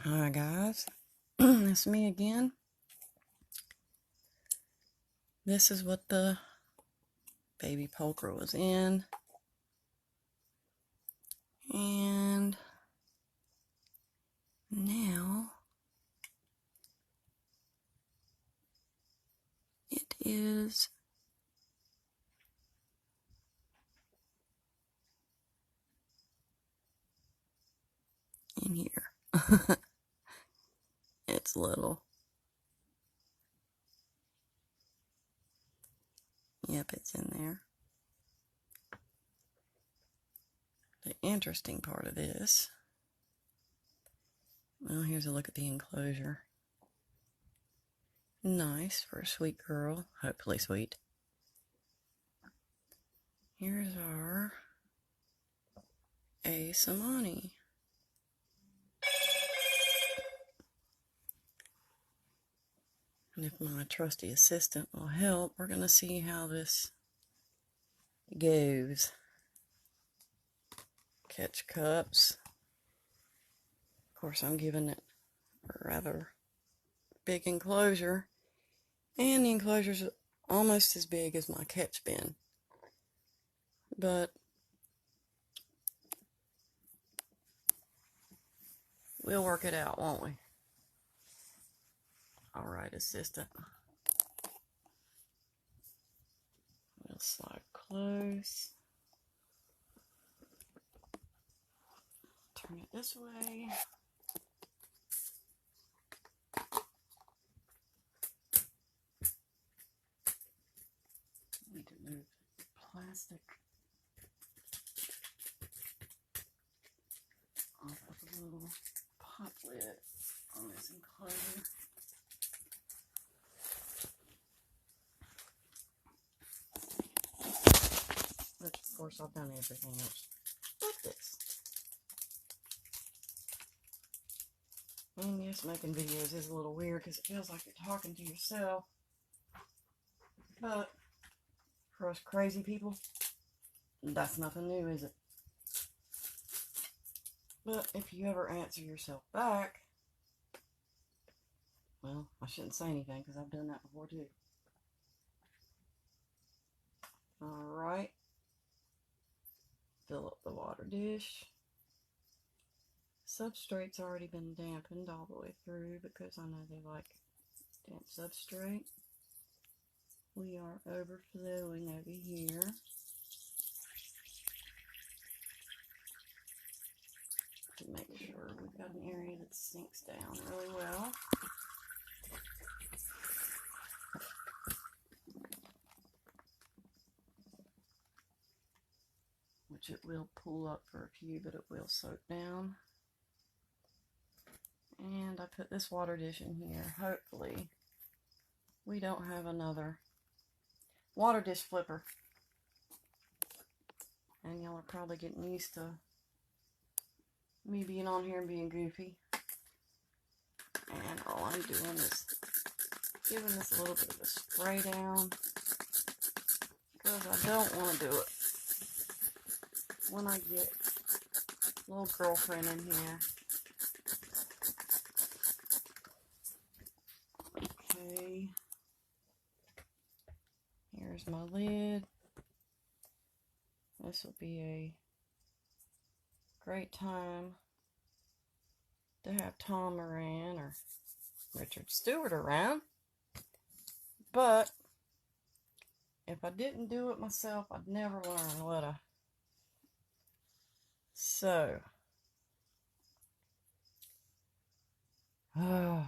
Hi guys, it's me again. This is what the baby Pulchra was in, and now it is in here. It's little. Yep, it's in there. The interesting part of this, well, here's a look at the enclosure. Nice for a sweet girl, hopefully sweet. Here's our Seemani. And if my trusty assistant will help, we're going to see how this goes. Catch cups. Of course, I'm giving it a rather big enclosure, and the enclosure's almost as big as my catch bin. But we'll work it out, won't we? Alright, assistant. We'll slide close. Turn it this way. Need to move the plastic off of the little pop lid on this enclosure. But of course, I've done everything else like this. And yes, making videos is a little weird because it feels like you're talking to yourself. But for us crazy people, that's nothing new, is it? But if you ever answer yourself back, well, I shouldn't say anything because I've done that before too. Alright. Fill up the water dish. Substrate's already been dampened all the way through because I know they like damp substrate. We are overflowing over here. To make sure we've got an area that sinks down really well. Which it will pull up for a few, but it will soak down. And I put this water dish in here. Hopefully we don't have another water dish flipper. And y'all are probably getting used to me being on here and being goofy. And all I'm doing is giving this a little bit of a spray down, because I don't want to do it when I get little girlfriend in here. Okay, here's my lid. This will be a great time to have Tom around or Richard Stewart around. But if I didn't do it myself, I'd never learn, would I? So, I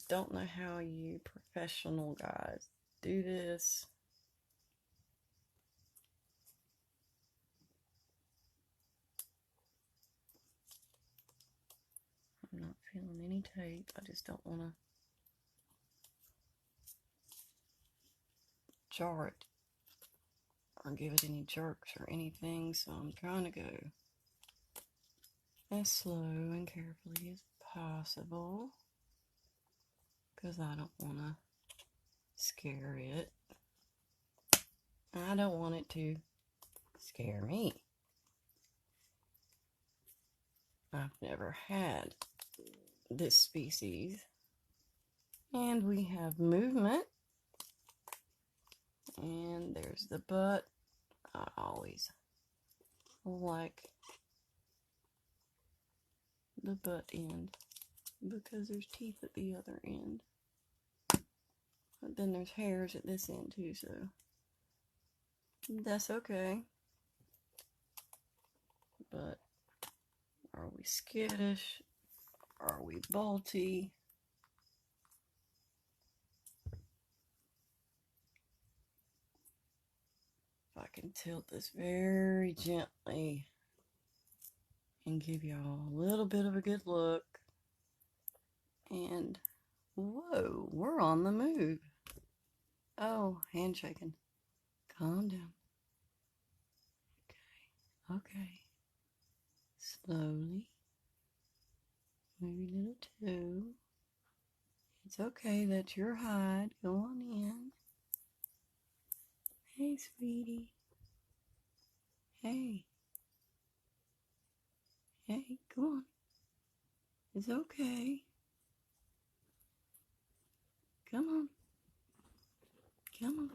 don't know how you professional guys do this. I'm not feeling any tape. I just don't want to jar it or give it any jerks or anything, so I'm trying to go as slow and carefully as possible because I don't want to scare it. I don't want it to scare me. I've never had this species. And we have movement. And there's the butt. I always like the butt end because there's teeth at the other end. But then there's hairs at this end too, so that's okay. But are we skittish? Are we bolty? If I can tilt this very gently and give y'all a little bit of a good look. And whoa, we're on the move. Oh, handshaking. Calm down. Okay, okay. Slowly. Move your little toe. It's okay, that's your hide. Go on in. Hey, sweetie. Hey. Hey, come on. It's okay. Come on. Come on.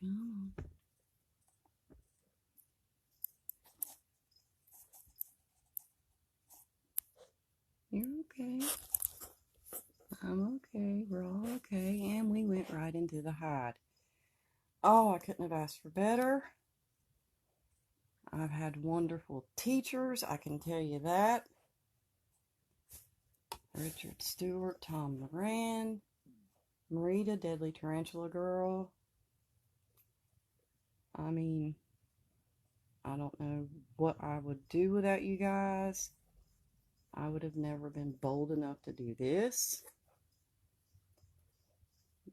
Come on. You're okay. I'm okay. We're all okay. And we went right into the hide. Oh, I couldn't have asked for better. I've had wonderful teachers, I can tell you that. Richard Stewart, Tom Moran, Marita, Deadly Tarantula Girl. I mean, I don't know what I would do without you guys. I would have never been bold enough to do this.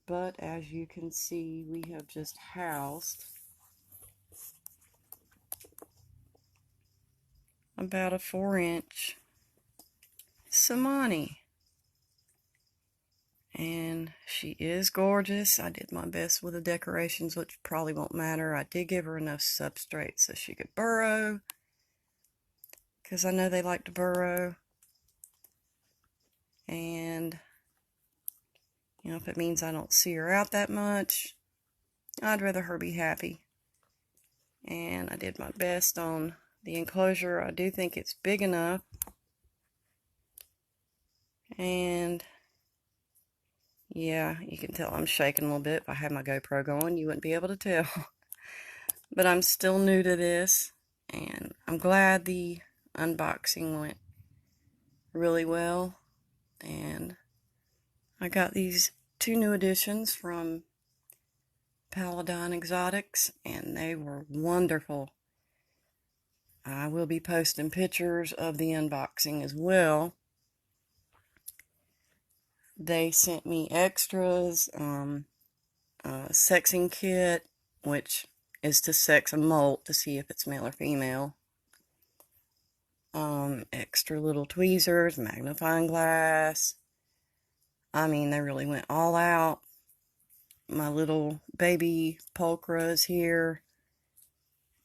But as you can see, we have just housed about a 4-inch Seemani. And she is gorgeous. I did my best with the decorations, which probably won't matter. I did give her enough substrate so she could burrow, because I know they like to burrow. And, you know, if it means I don't see her out that much, I'd rather her be happy. And I did my best on the enclosure. I do think it's big enough. And yeah, you can tell I'm shaking a little bit. If I had my GoPro going, you wouldn't be able to tell. But I'm still new to this, and I'm glad the unboxing went really well. And I got these 2 new additions from Paladin Exotics, and they were wonderful. I will be posting pictures of the unboxing as well. They sent me extras, a sexing kit, which is to sex a molt to see if it's male or female. Extra little tweezers, magnifying glass. I mean, they really went all out. My little baby Pulchra is here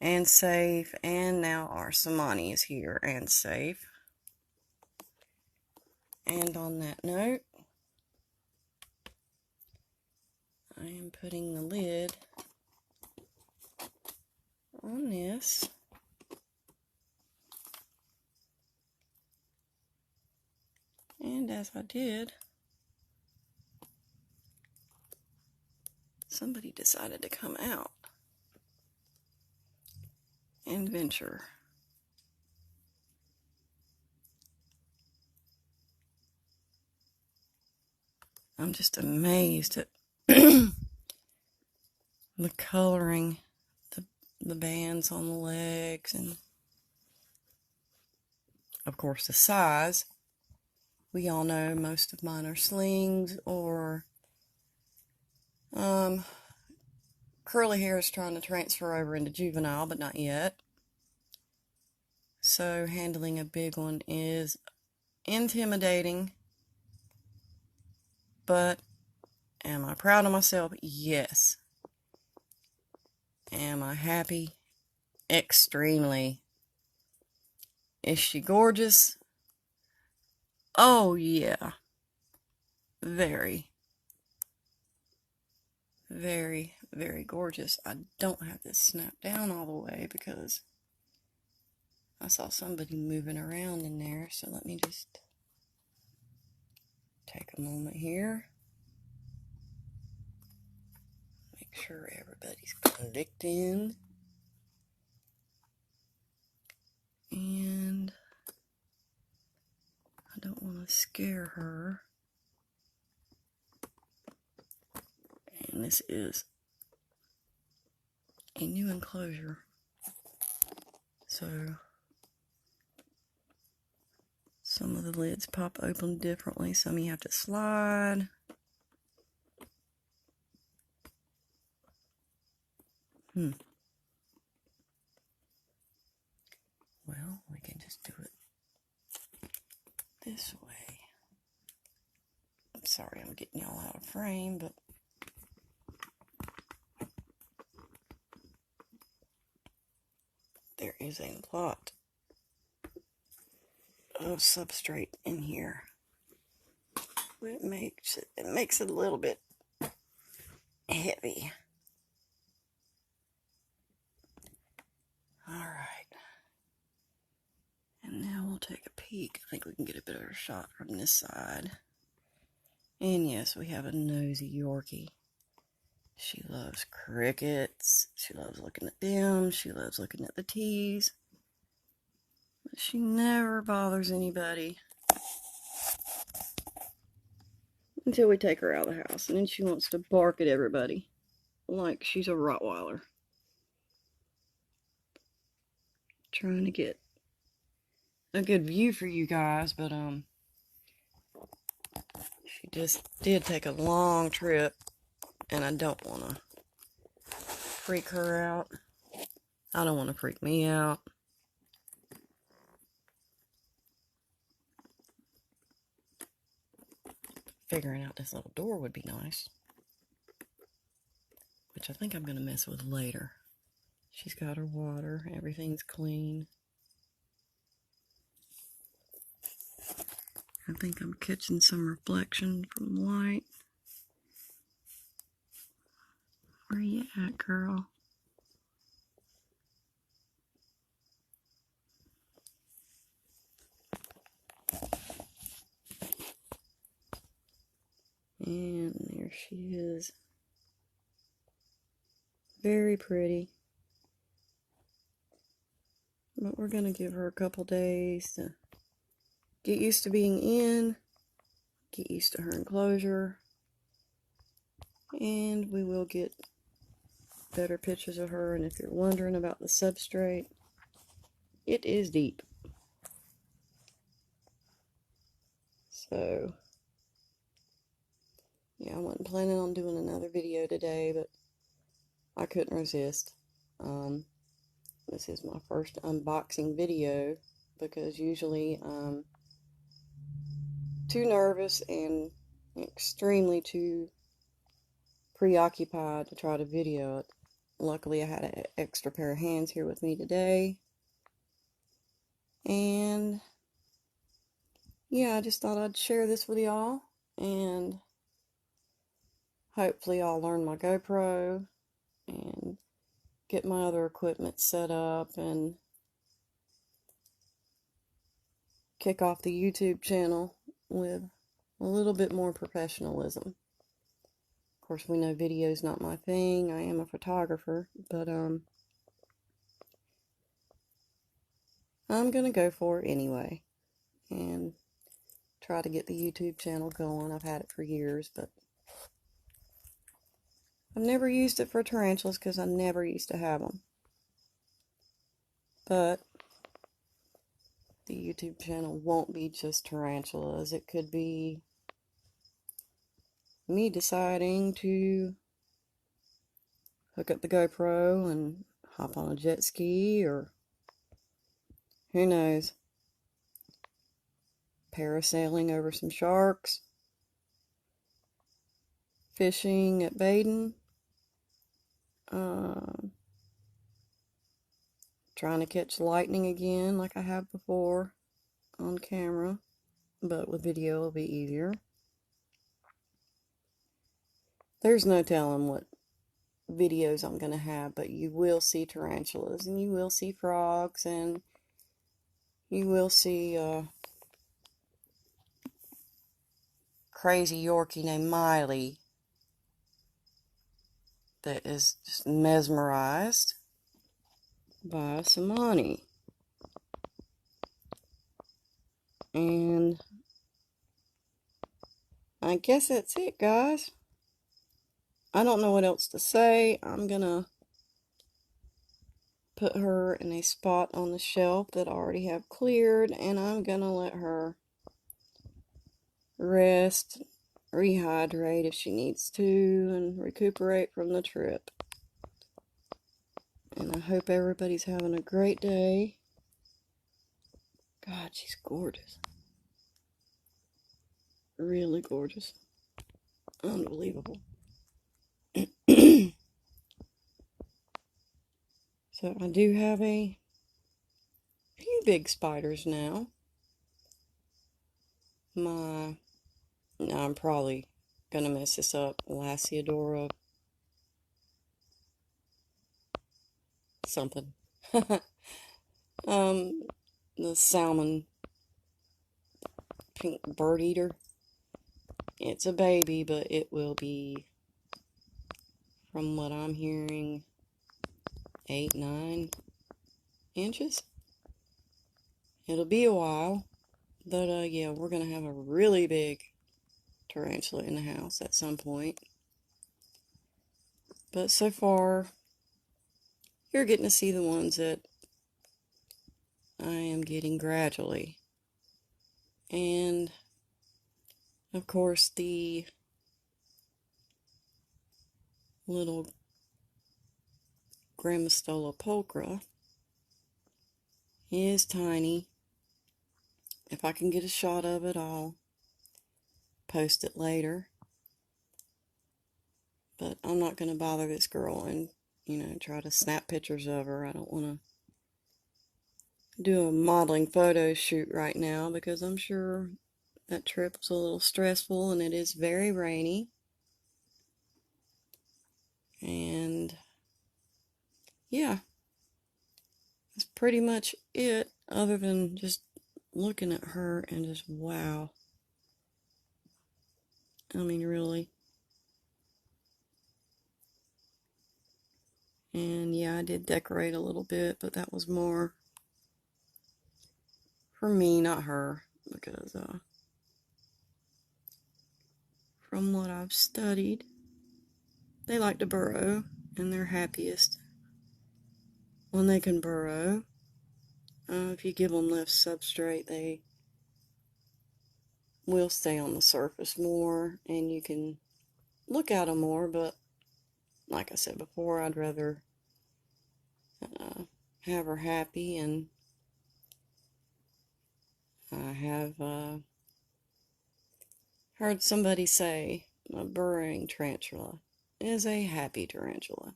and safe, and now our Seemani is here and safe. And on that note, I am putting the lid on this. And as I did, somebody decided to come out and venture. I'm just amazed at the coloring, the bands on the legs, and of course the size. We all know most of mine are slings or curly hair is trying to transfer over into juvenile, but not yet. so handling a big one is intimidating. But am I proud of myself? Yes. Am I happy? Extremely. Is she gorgeous? Oh yeah. Very. Very, very gorgeous. I don't have this snapped down all the way because I saw somebody moving around in there. So let me just take a moment here. Make sure everybody's clicked in. And I don't want to scare her. And this is a new enclosure. So some of the lids pop open differently. Some you have to slide. Well, we can just do it this way. I'm sorry I'm getting y'all out of frame, but there is a lot of substrate in here. It makes it a little bit heavy. Alright. And now we'll take a peek. I think we can get a better shot from this side. And yes, we have a nosy Yorkie. She loves crickets. She loves looking at them. She loves looking at the teas. But she never bothers anybody. Until we take her out of the house. And then she wants to bark at everybody. Like she's a Rottweiler. Trying to get a good view for you guys, but she just did take a long trip, and I don't want to freak her out. I don't want to freak me out. Figuring out this little door would be nice, which I think I'm going to mess with later. She's got her water, everything's clean. I think I'm catching some reflection from light. Where you at, girl? And there she is. Very pretty. But we're going to give her a couple days to get used to being in, get used to her enclosure, and we will get better pictures of her. And if you're wondering about the substrate, it is deep. So, yeah, I wasn't planning on doing another video today, but I couldn't resist. This is my first unboxing video because usually I'm too nervous and extremely too preoccupied to try to video it. Luckily, I had an extra pair of hands here with me today. And yeah, I just thought I'd share this with y'all. And hopefully I'll learn my GoPro and get my other equipment set up and kick off the YouTube channel with a little bit more professionalism. Of course, we know video's not my thing. I am a photographer, but I'm gonna go for it anyway and try to get the YouTube channel going. I've had it for years, but I've never used it for tarantulas because I never used to have them. But the YouTube channel won't be just tarantulas. It could be me deciding to hook up the GoPro and hop on a jet ski or Who knows? Parasailing over some sharks. Fishing at Baden. Trying to catch lightning again like I have before on camera. But with video it'll be easier. There's no telling what videos I'm going to have, but you will see tarantulas, and you will see frogs, and you will see crazy Yorkie named Miley that is just mesmerized by Seemani. And I guess that's it, guys. I don't know what else to say. I'm gonna put her in a spot on the shelf that I already have cleared, and I'm gonna let her rest, rehydrate if she needs to, and recuperate from the trip. And I hope everybody's having a great day. God, she's gorgeous. Really gorgeous. Unbelievable. So I do have a few big spiders now. Now I'm probably gonna mess this up. Lasiodora something. The salmon pink bird eater. It's a baby, but it will be, from what I'm hearing, 8-9 inches. It'll be a while, but yeah, we're gonna have a really big tarantula in the house at some point. But so far, you're getting to see the ones that I am getting gradually. And of course, the little Grammastoloa Pulchra is tiny. If I can get a shot of it, I'll post it later. But I'm not going to bother this girl and, try to snap pictures of her. I don't want to do a modeling photo shoot right now because I'm sure that trip was a little stressful and it is very rainy. And yeah, that's pretty much it, other than just looking at her and just wow. I mean, really. And yeah, I did decorate a little bit, but that was more for me, not her, because from what I've studied, they like to burrow, and they're happiest when they can burrow. If you give them less substrate, they will stay on the surface more, and you can look at them more, but like I said before, I'd rather have her happy, and I have heard somebody say a burrowing tarantula is a happy tarantula.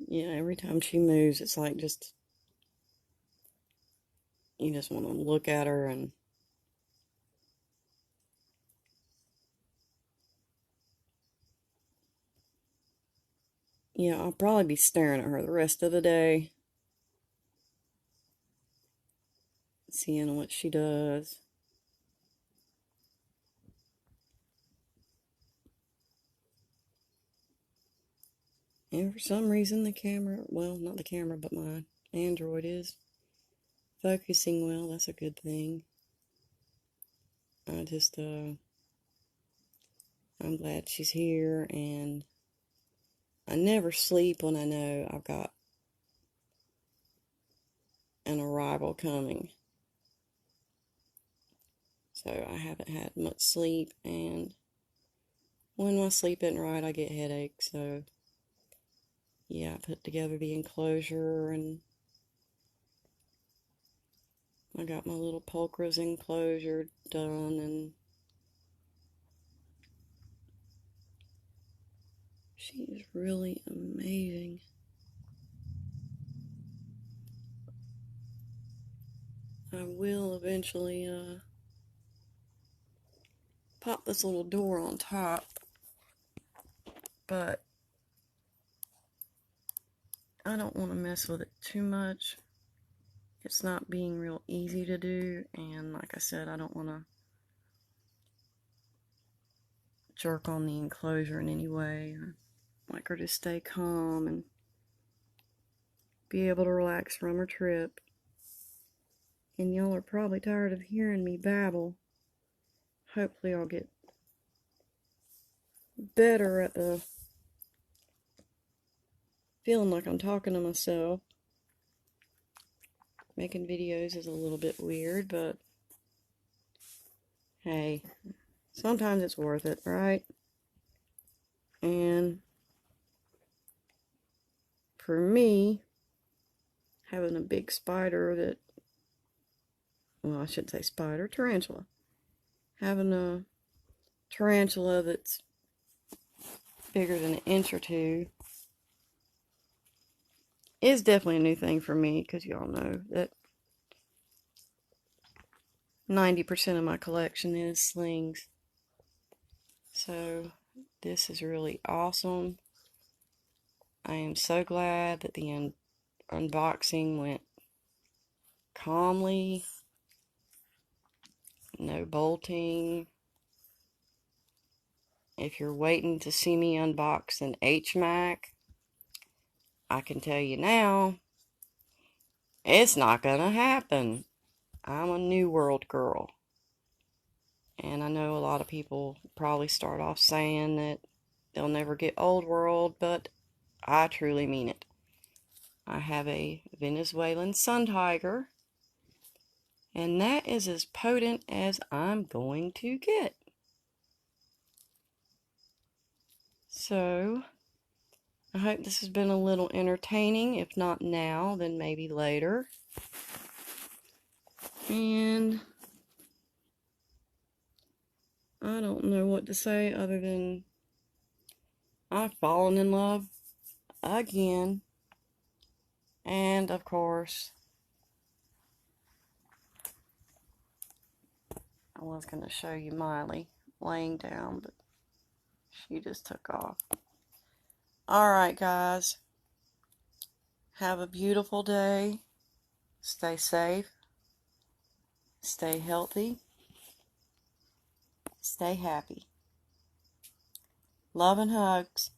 Yeah, every time she moves, it's like you just want to look at her and yeah, I'll probably be staring at her the rest of the day, seeing what she does. And for some reason the camera, well, not the camera, but my Android is focusing well. That's a good thing. I'm glad she's here, and I never sleep when I know I've got an arrival coming. So I haven't had much sleep, and when my sleep isn't right, I get headaches, so yeah, I put together the enclosure, and I got my little Pulchra's enclosure done, and she is really amazing. I will eventually pop this little door on top, but I don't want to mess with it too much. It's not being real easy to do, and like I said, I don't want to jerk on the enclosure in any way. I like her to stay calm and be able to relax from her trip. And y'all are probably tired of hearing me babble. Hopefully I'll get better at the feeling like I'm talking to myself. Making videos is a little bit weird, but hey, sometimes it's worth it, right? And for me, having a big spider that, well, I shouldn't say spider, tarantula. Having a tarantula that's bigger than an inch or two is definitely a new thing for me, because y'all know that 90% of my collection is slings. So this is really awesome. I am so glad that the unboxing went calmly. No bolting. If you're waiting to see me unbox an HMAC, I can tell you now, it's not gonna happen. I'm a New World girl. And I know a lot of people probably start off saying that they'll never get Old World, but I truly mean it. I have a Venezuelan sun tiger, and that is as potent as I'm going to get. So, I hope this has been a little entertaining. If not now, then maybe later. And I don't know what to say other than I've fallen in love again. And of course, I was going to show you Miley laying down, but she just took off. Alright, guys. Have a beautiful day. Stay safe. Stay healthy. Stay happy. Love and hugs.